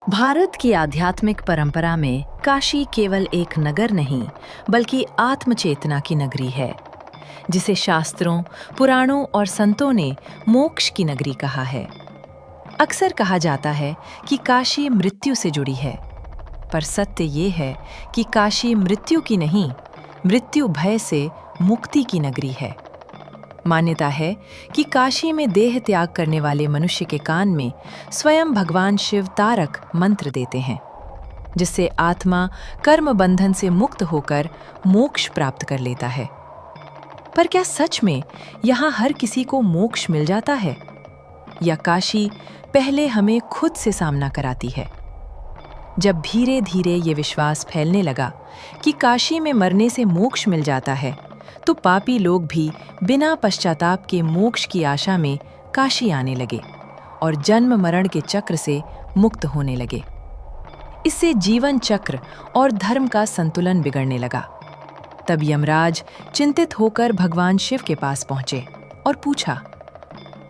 भारत की आध्यात्मिक परंपरा में काशी केवल एक नगर नहीं, बल्कि आत्मचेतना की नगरी है, जिसे शास्त्रों, पुराणों और संतों ने मोक्ष की नगरी कहा है। अक्सर कहा जाता है कि काशी मृत्यु से जुड़ी है, पर सत्य ये है कि काशी मृत्यु की नहीं, मृत्यु भय से मुक्ति की नगरी है। मान्यता है कि काशी में देह त्याग करने वाले मनुष्य के कान में स्वयं भगवान शिव तारक मंत्र देते हैं, जिससे आत्मा कर्म बंधन से मुक्त होकर मोक्ष प्राप्त कर लेता है। पर क्या सच में यहाँ हर किसी को मोक्ष मिल जाता है, या काशी पहले हमें खुद से सामना कराती है? जब धीरे धीरे ये विश्वास फैलने लगा कि काशी में मरने से मोक्ष मिल जाता है, तो पापी लोग भी बिना पश्चाताप के मोक्ष की आशा में काशी आने लगे और जन्म मरण के चक्र से मुक्त होने लगे। इससे जीवन चक्र और धर्म का संतुलन बिगड़ने लगा। तब यमराज चिंतित होकर भगवान शिव के पास पहुंचे और पूछा,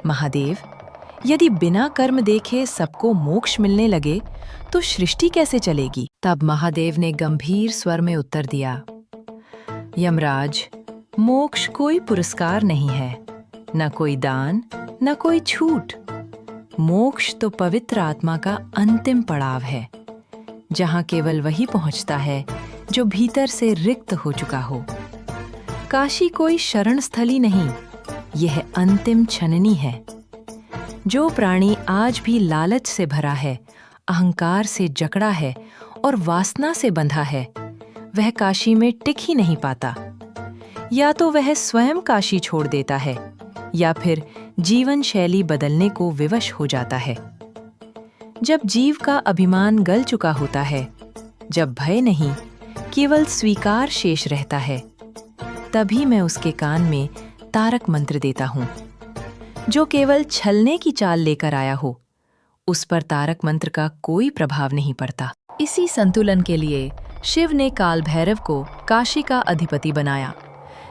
महादेव, यदि बिना कर्म देखे सबको मोक्ष मिलने लगे तो सृष्टि कैसे चलेगी? तब महादेव ने गंभीर स्वर में उत्तर दिया, यमराज, मोक्ष कोई पुरस्कार नहीं है, न कोई दान, न कोई छूट। मोक्ष तो पवित्र आत्मा का अंतिम पड़ाव है, जहां केवल वही पहुंचता है जो भीतर से रिक्त हो चुका हो। काशी कोई शरण स्थली नहीं, यह अंतिम छननी है। जो प्राणी आज भी लालच से भरा है, अहंकार से जकड़ा है और वासना से बंधा है, वह काशी में टिक ही नहीं पाता। या तो वह स्वयं काशी छोड़ देता है, या फिर जीवन शैली बदलने को विवश हो जाता है। जब जीव का अभिमान गल चुका होता है, जब भय नहीं, केवल स्वीकार शेष रहता है, तभी मैं उसके कान में तारक मंत्र देता हूँ। जो केवल छलने की चाल लेकर आया हो, उस पर तारक मंत्र का कोई प्रभाव नहीं पड़ता। इसी संतुलन के लिए शिव ने काल भैरव को काशी का अधिपति बनाया,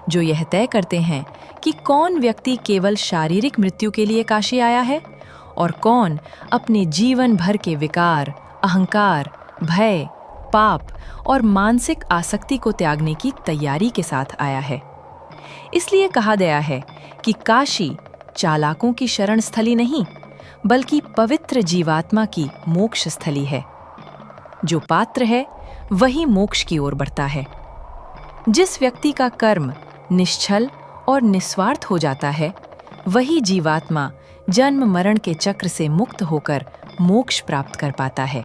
जो यह तय करते हैं कि कौन व्यक्ति केवल शारीरिक मृत्यु के लिए काशी आया है और कौन अपने जीवन भर के विकार, अहंकार, भय, पाप और मानसिक आसक्ति को त्यागने की तैयारी के साथ आया है। इसलिए कहा गया है कि काशी चालाकों की शरण स्थली नहीं, बल्कि पवित्र जीवात्मा की मोक्ष स्थली है। जो पात्र है वही मोक्ष की ओर बढ़ता है। जिस व्यक्ति का कर्म निश्चल और निस्वार्थ हो जाता है, वही जीवात्मा जन्म मरण के चक्र से मुक्त होकर मोक्ष प्राप्त कर पाता है।